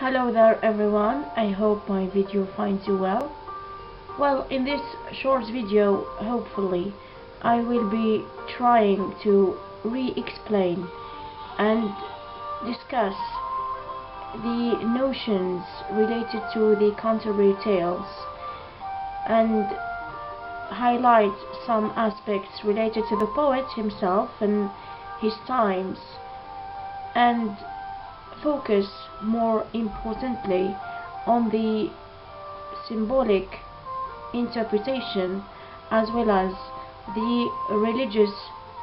Hello there everyone, I hope my video finds you well. Well, in this short video, hopefully, I will be trying to re-explain and discuss the notions related to the Canterbury Tales and highlight some aspects related to the poet himself and his times, and focus more importantly on the symbolic interpretation as well as the religious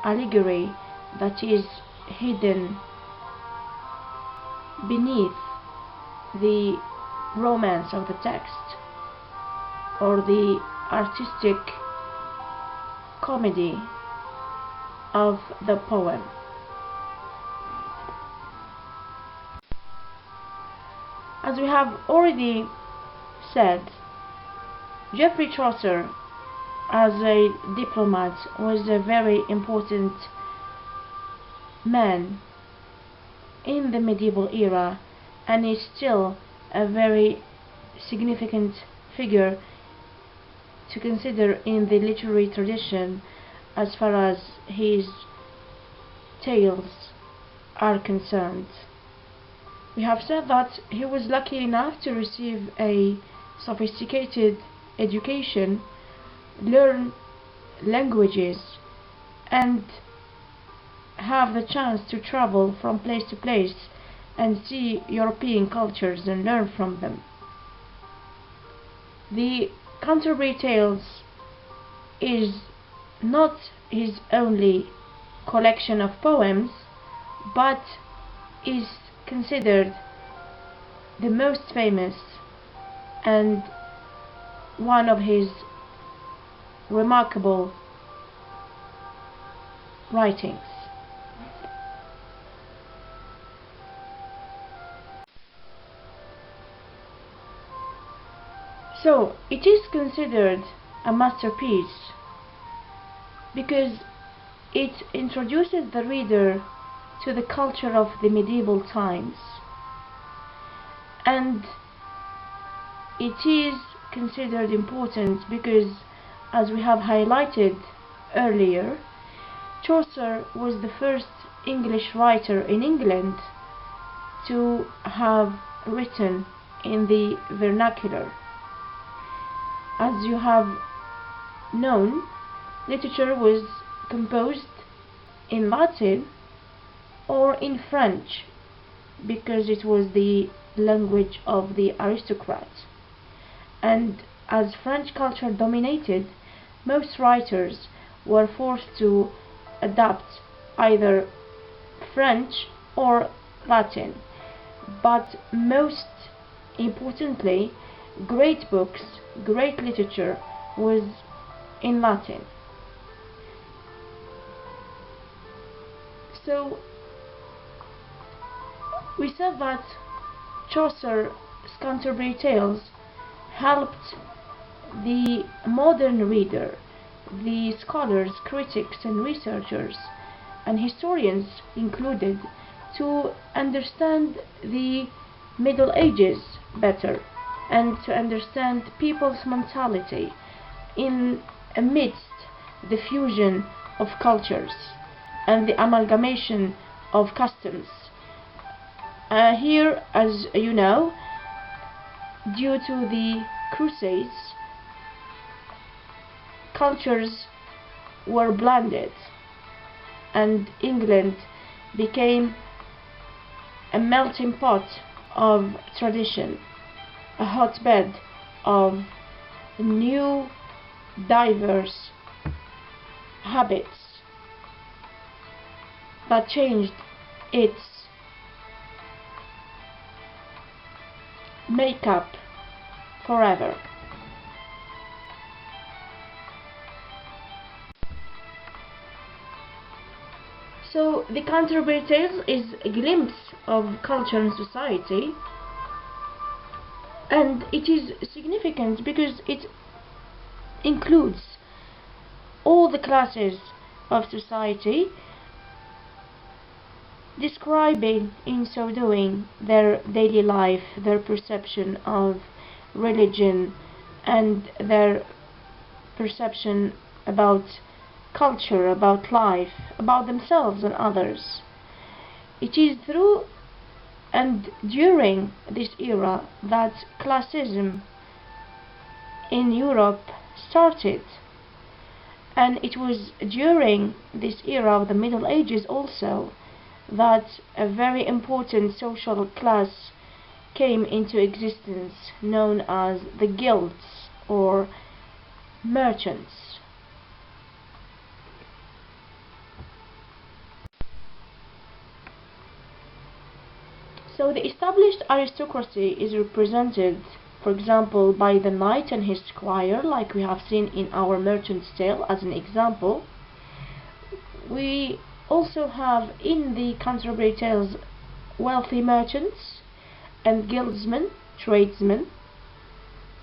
allegory that is hidden beneath the romance of the text or the artistic comedy of the poem. As we have already said, Geoffrey Chaucer, as a diplomat, was a very important man in the medieval era and is still a very significant figure to consider in the literary tradition as far as his tales are concerned. We have said that he was lucky enough to receive a sophisticated education, learn languages, and have the chance to travel from place to place and see European cultures and learn from them. The Canterbury Tales is not his only collection of poems, but is considered the most famous and one of his remarkable writings. So it is considered a masterpiece because it introduces the reader to the culture of the medieval times, and it is considered important because, as we have highlighted earlier, Chaucer was the first English writer in England to have written in the vernacular. As you have known, literature was composed in Latin or in French because it was the language of the aristocrats, and as French culture dominated, most writers were forced to adapt either French or Latin, but most importantly, great books, great literature was in Latin. So we said that Chaucer's Canterbury Tales helped the modern reader, the scholars, critics and researchers and historians included, to understand the Middle Ages better and to understand people's mentality in amidst the fusion of cultures and the amalgamation of customs. Here, as you know, due to the Crusades, cultures were blended and England became a melting pot of tradition, a hotbed of new, diverse habits that changed its makeup forever. So the Canterbury Tales is a glimpse of culture and society, and it is significant because it includes all the classes of society, describing in so doing their daily life, their perception of religion, and their perception about culture, about life, about themselves and others. It is through and during this era that classism in Europe started, and it was during this era of the Middle Ages also that a very important social class came into existence, known as the guilds or merchants. So the established aristocracy is represented, for example, by the knight and his squire, like we have seen in our Merchant's Tale as an example. We also have in the Canterbury Tales wealthy merchants and guildsmen, tradesmen,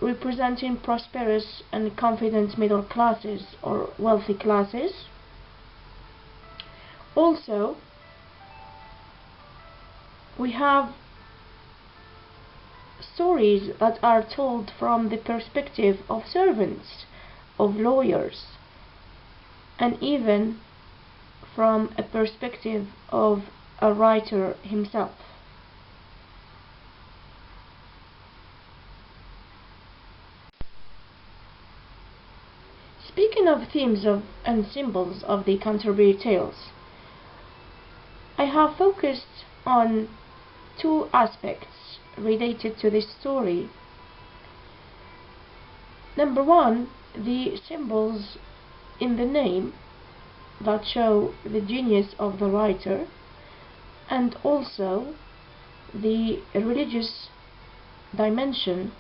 representing prosperous and confident middle classes or wealthy classes. Also, we have stories that are told from the perspective of servants, of lawyers, and even from a perspective of a writer himself. Speaking of themes and symbols of the Canterbury Tales, I have focused on two aspects related to this story. Number one, the symbols in the name that show the genius of the writer, and also the religious dimension,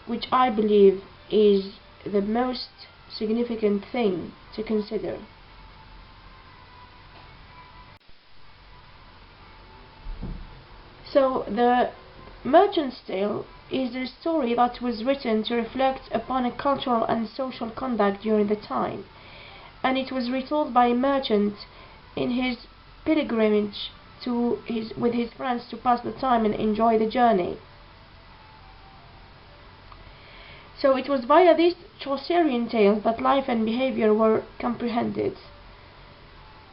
which I believe is the most significant thing to consider. So the Merchant's Tale is a story that was written to reflect upon a cultural and social conduct during the time, and it was retold by a merchant in his pilgrimage with his friends to pass the time and enjoy the journey. So it was via these Chaucerian tales that life and behavior were comprehended.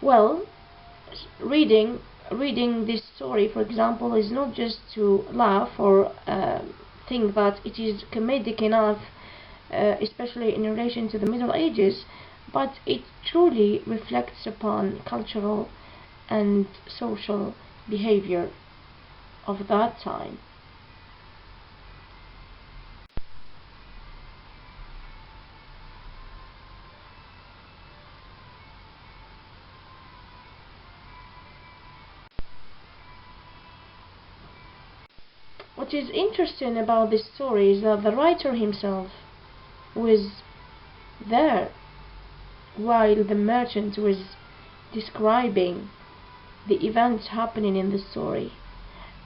Well, reading this story, for example, is not just to laugh or think that it is comedic enough, especially in relation to the Middle Ages, but it truly reflects upon cultural and social behavior of that time. What is interesting about this story is that the writer himself was there while the merchant was describing the events happening in the story,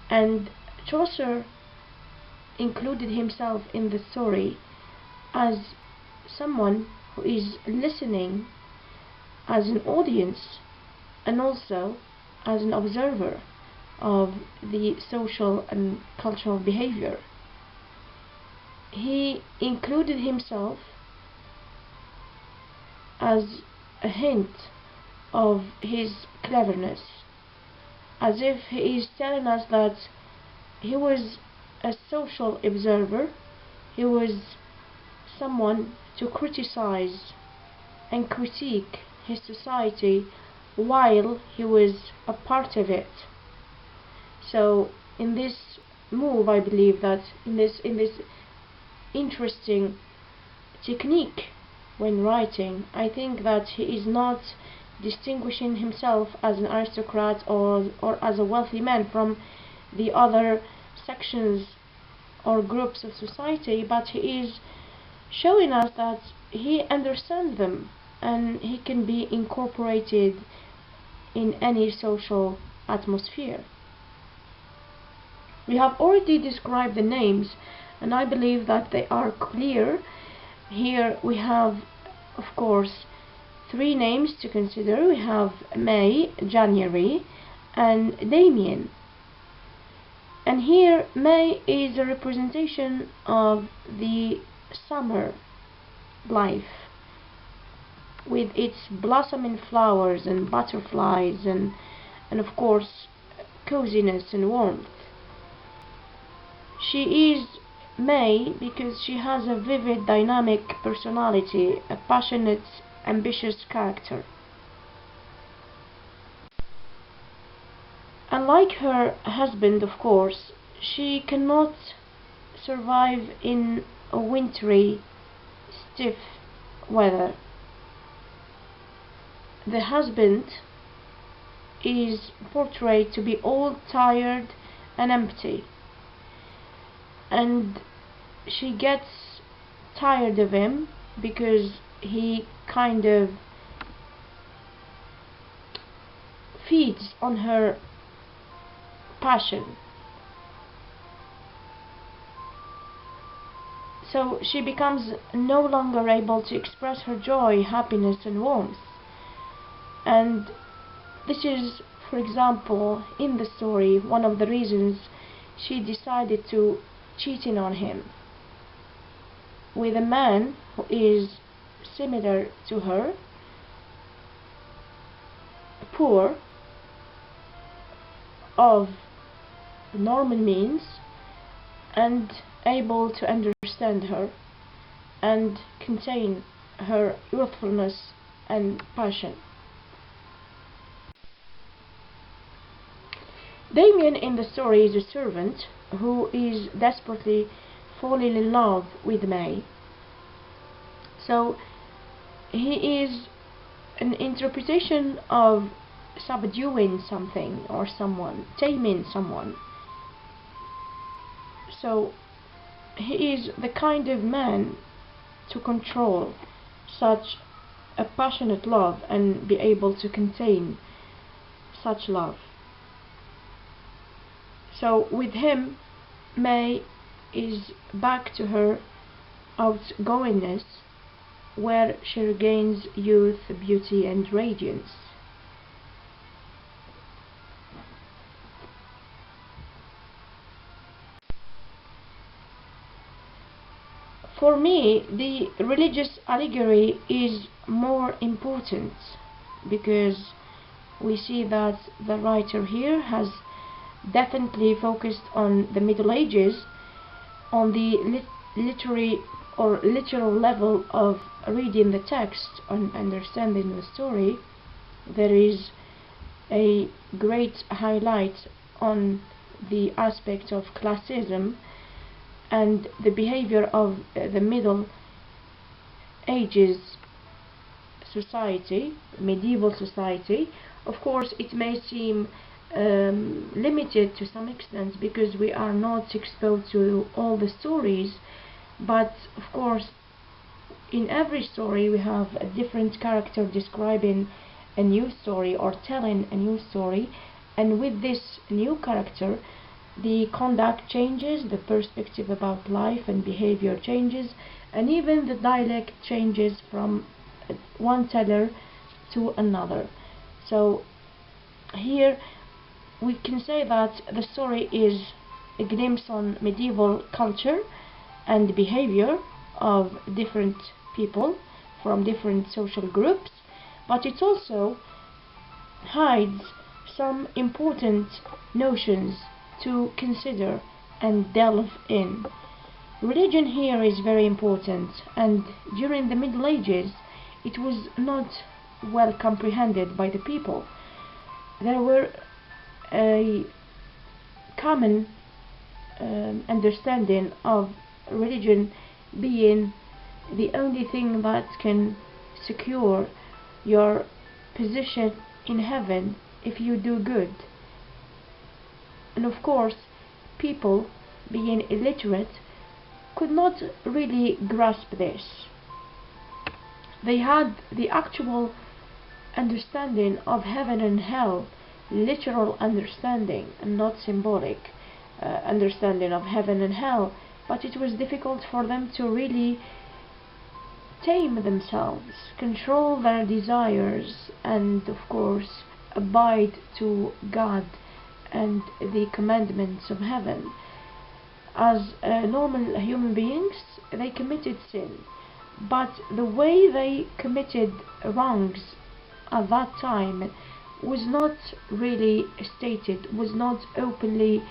and Chaucer included himself in the story as someone who is listening as an audience and also as an observer of the social and cultural behavior. He included himself as a hint of his cleverness, as if he is telling us that he was a social observer, he was someone to criticize and critique his society while he was a part of it. So in this move, I believe that in this interesting technique when writing, I think that he is not distinguishing himself as an aristocrat or as a wealthy man from the other sections or groups of society, but he is showing us that he understands them and he can be incorporated in any social atmosphere. We have already described the names, and I believe that they are clear. Here we have, of course, three names to consider. We have May, January, and Damian. And here May is a representation of the summer life, with its blossoming flowers and butterflies and of course coziness and warmth. She is May because she has a vivid, dynamic personality, a passionate, ambitious character. Unlike her husband, of course, she cannot survive in a wintry, stiff weather. The husband is portrayed to be old, tired, and empty, and she gets tired of him because he kind of feeds on her passion. So she becomes no longer able to express her joy, happiness, and warmth. And this is, for example, in the story, one of the reasons she decided to cheat on him with a man who is similar to her, poor, of normal means, and able to understand her and contain her youthfulness and passion. Damian in the story is a servant who is desperately falling in love with May. So he is an interpretation of subduing something or someone, taming someone. So he is the kind of man to control such a passionate love and be able to contain such love. So with him, May is back to her outgoingness, where she regains youth, beauty, and radiance. For me, the religious allegory is more important because we see that the writer here has definitely focused on the Middle Ages, on the literary or literal level of reading the text and understanding the story. There is a great highlight on the aspect of classism and the behavior of the Middle Ages society, medieval society. Of course, it may seem limited to some extent because we are not exposed to all the stories, but of course in every story we have a different character describing a new story or telling a new story, and with this new character the conduct changes, the perspective about life and behavior changes, and even the dialect changes from one teller to another. So here we can say that the story is a glimpse on medieval culture and behavior of different people from different social groups, but it also hides some important notions to consider and delve in. Religion here is very important, and during the Middle Ages it was not well comprehended by the people. There were a common understanding of religion being the only thing that can secure your position in heaven if you do good. And of course, people, being illiterate, could not really grasp this. They had the actual understanding of heaven and hell, literal understanding, and not symbolic understanding of heaven and hell, but it was difficult for them to really tame themselves, control their desires, and of course abide to God and the commandments of heaven. As normal human beings, they committed sin, but the way they committed wrongs at that time was not really stated, was not openly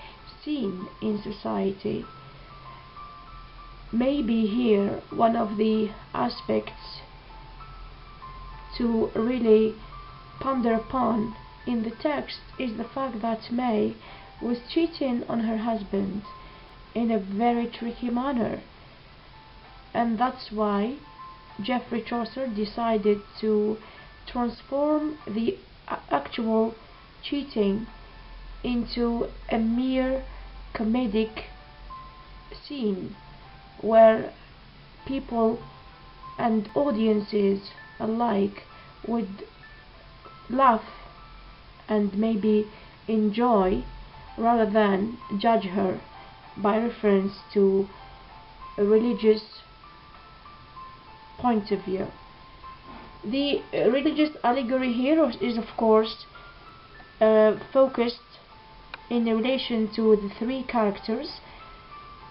seen in society. Maybe here one of the aspects to really ponder upon in the text is the fact that May was cheating on her husband in a very tricky manner, and that's why Geoffrey Chaucer decided to transform the actual cheating into a mere comedic scene where people and audiences alike would laugh and maybe enjoy rather than judge her by reference to a religious point of view. The religious allegory here is of course focused in relation to the three characters,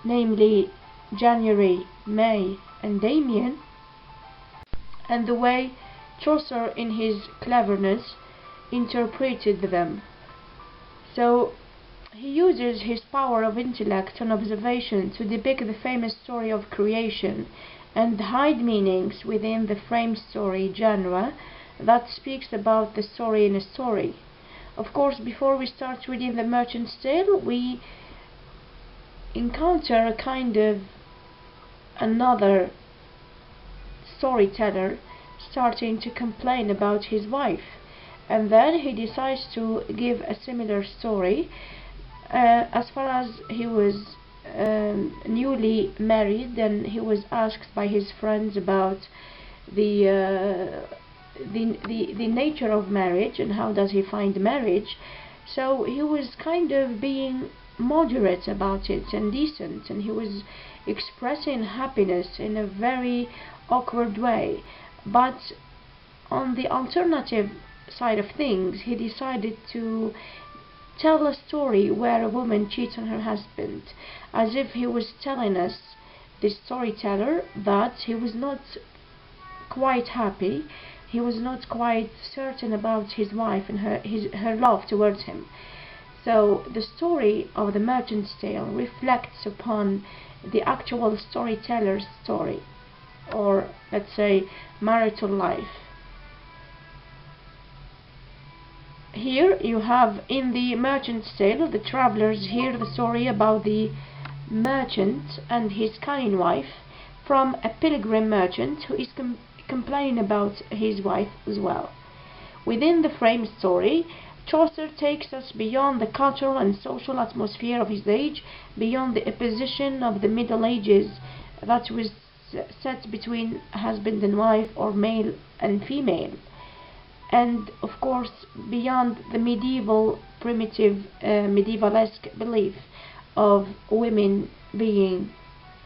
namely January, May and Damian, and the way Chaucer in his cleverness interpreted them. So he uses his power of intellect and observation to depict the famous story of creation and hide meanings within the frame story genre that speaks about the story in a story. Of course, before we start reading The Merchant's Tale, we encounter a kind of another storyteller starting to complain about his wife, and then he decides to give a similar story. As far as he was newly married, and he was asked by his friends about the nature of marriage and how does he find marriage. So he was kind of being moderate about it and decent, and he was expressing happiness in a very awkward way. But on the alternative side of things, he decided to tell a story where a woman cheats on her husband, as if he was telling us, the storyteller, that he was not quite happy, he was not quite certain about his wife and her love towards him. So the story of The Merchant's Tale reflects upon the actual storyteller's story, or let's say marital life. Here you have in The Merchant's Tale, the travelers hear the story about the merchant and his cunning wife from a pilgrim merchant who is complaining about his wife as well. Within the frame story, Chaucer takes us beyond the cultural and social atmosphere of his age, beyond the opposition of the Middle Ages that was set between husband and wife or male and female, and of course beyond the medieval primitive medievalesque belief of women being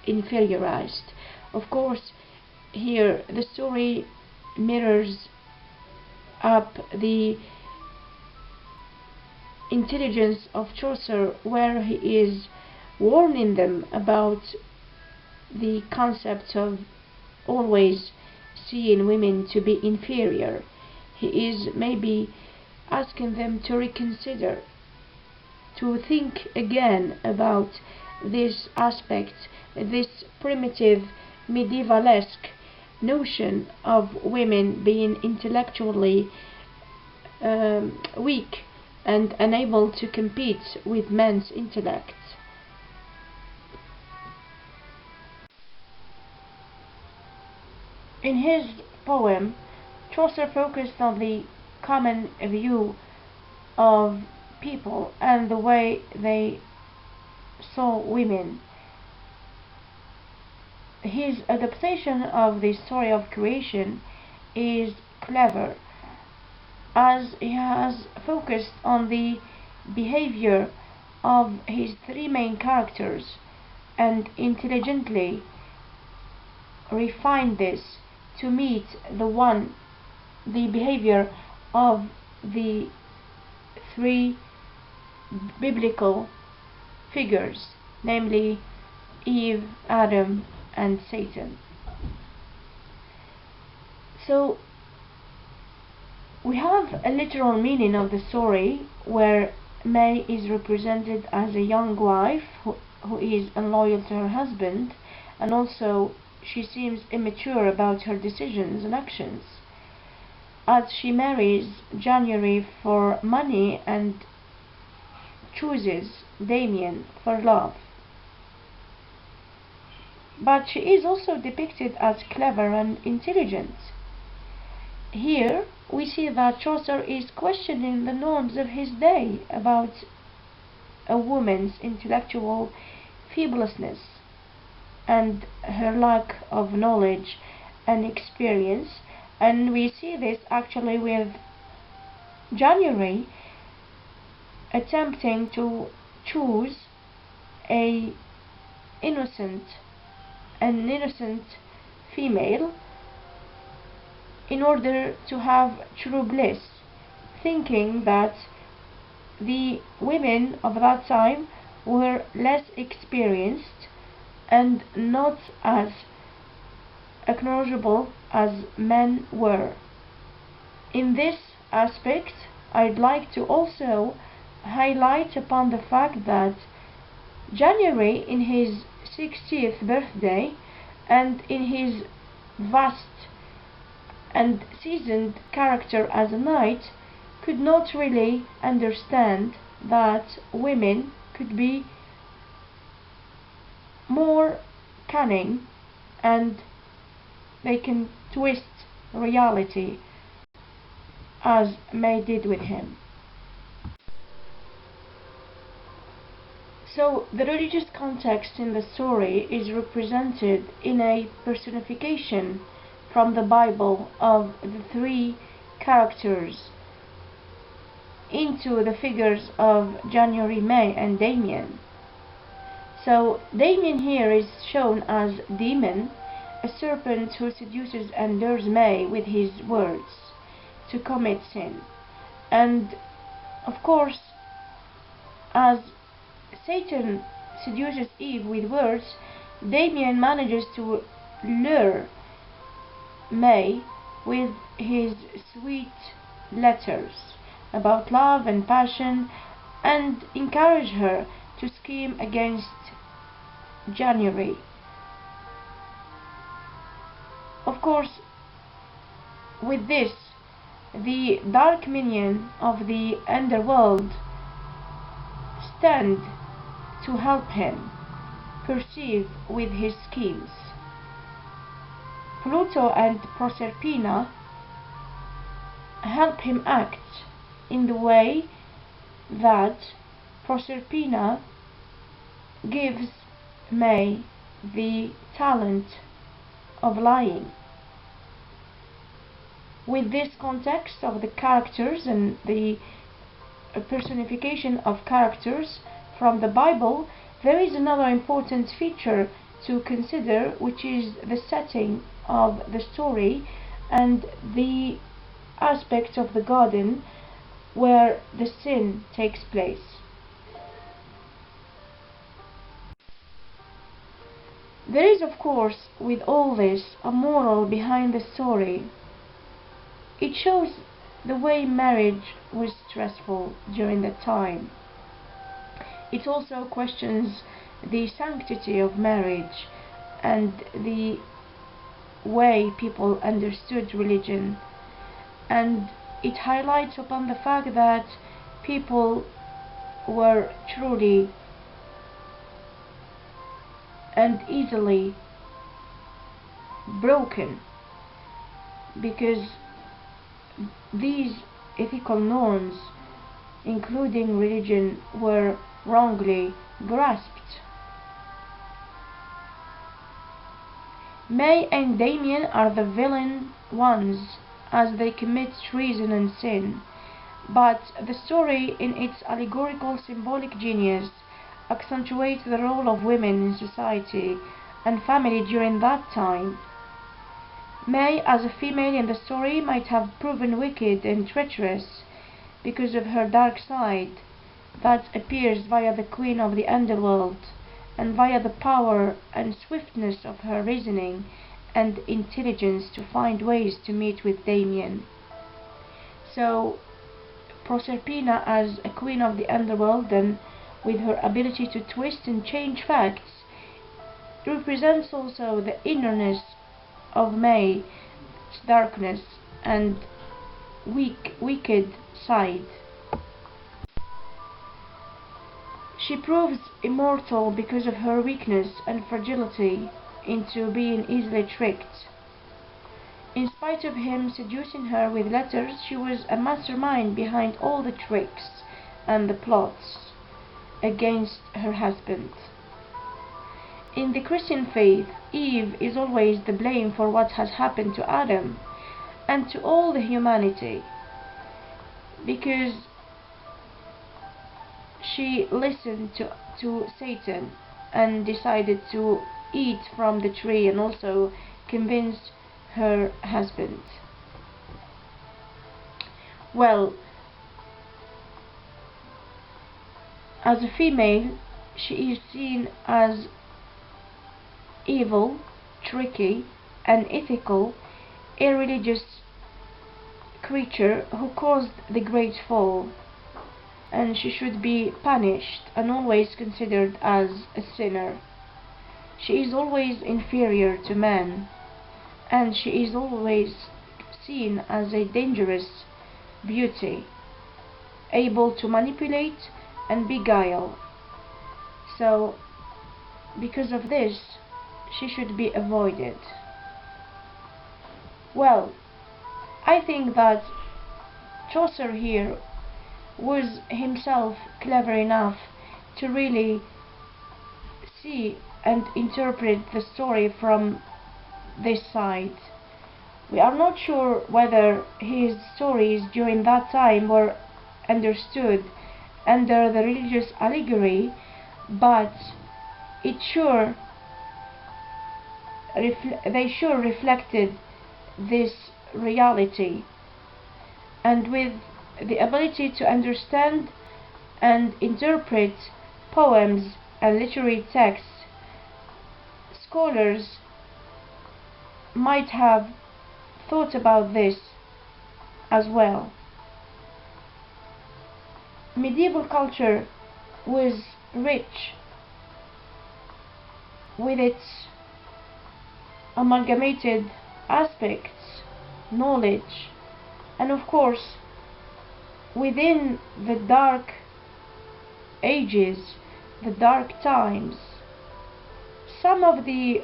inferiorized. Of course, here the story mirrors up the intelligence of Chaucer, where he is warning them about the concept of always seeing women to be inferior. He is maybe asking them to reconsider, to think again about this aspect, this primitive medievalesque notion of women being intellectually weak and unable to compete with men's intellect. In his poem, Chaucer focused on the common view of people and the way they saw women. His adaptation of the story of creation is clever, as he has focused on the behavior of his three main characters and intelligently refined this to meet the behavior of the three biblical figures, namely Eve, Adam, and Satan. So we have a literal meaning of the story where May is represented as a young wife who is unloyal to her husband, and also she seems immature about her decisions and actions, as she marries January for money and chooses Damian for love. But she is also depicted as clever and intelligent. Here we see that Chaucer is questioning the norms of his day about a woman's intellectual feebleness and her lack of knowledge and experience, and we see this actually with January attempting to choose an innocent female in order to have true bliss, thinking that the women of that time were less experienced and not as acknowledgeable as men were. In this aspect, I'd like to also highlight upon the fact that January, in his 60th birthday and in his vast and seasoned character as a knight, could not really understand that women could be more cunning and they can twist reality as May did with him. So the religious context in the story is represented in a personification from the Bible of the three characters into the figures of January, May, and Damian. So Damian here is shown as demon, a serpent who seduces and lures May with his words to commit sin. And of course, as Satan seduces Eve with words, Damian manages to lure May with his sweet letters about love and passion, and encourage her to scheme against January. Of course, with this, the dark minion of the underworld stand to help him perceive with his schemes. Pluto and Proserpina help him act in the way that Proserpina gives May the talent of lying. With this context of the characters and the personification of characters from the Bible, there is another important feature to consider, which is the setting of the story and the aspect of the garden where the sin takes place. There is, of course, with all this, a moral behind the story. It shows the way marriage was stressful during that time. It also questions the sanctity of marriage and the way people understood religion, and it highlights upon the fact that people were truly and easily broken because these ethical norms, including religion, were wrongly grasped. May and Damian are the villain ones as they commit treason and sin, but the story in its allegorical symbolic genius accentuates the role of women in society and family during that time. May, as a female in the story, might have proven wicked and treacherous, because of her dark side that appears via the queen of the underworld, and via the power and swiftness of her reasoning and intelligence to find ways to meet with Damian. So Proserpina, as a queen of the underworld, and with her ability to twist and change facts, represents also the innerness of May, its darkness and wicked side. She proves immortal because of her weakness and fragility into being easily tricked. In spite of him seducing her with letters, she was a mastermind behind all the tricks and the plots against her husband. In the Christian faith, Eve is always the blame for what has happened to Adam and to all the humanity, because she listened to Satan and decided to eat from the tree, and also convinced her husband. Well, as a female, she is seen as evil, tricky, unethical, irreligious creature who caused the great fall, and she should be punished and always considered as a sinner. She is always inferior to man, and she is always seen as a dangerous beauty, able to manipulate and beguile. So, because of this, she should be avoided. Well, I think that Chaucer here was himself clever enough to really see and interpret the story from this side. We are not sure whether his stories during that time were understood under the religious allegory, but they sure reflected this reality. And with the ability to understand and interpret poems and literary texts, scholars might have thought about this as well. Medieval culture was rich with its amalgamated aspects, knowledge, and of course, within the dark ages, the dark times, some of the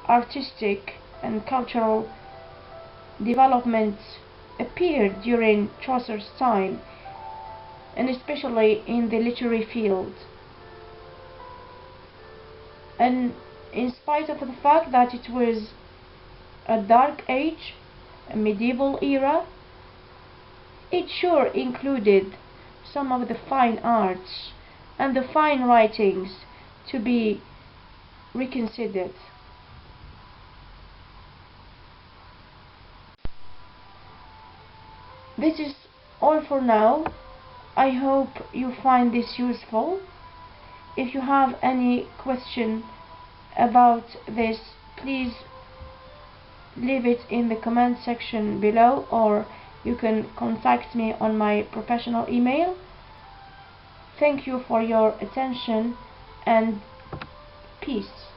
artistic and cultural developments appeared during Chaucer's time, and especially in the literary field. And in spite of the fact that it was a dark age, a medieval era, it sure included some of the fine arts and the fine writings to be reconsidered. This is all for now. I hope you find this useful. If you have any question about this, please leave it in the comment section below, or you can contact me on my professional email. Thank you for your attention, and peace.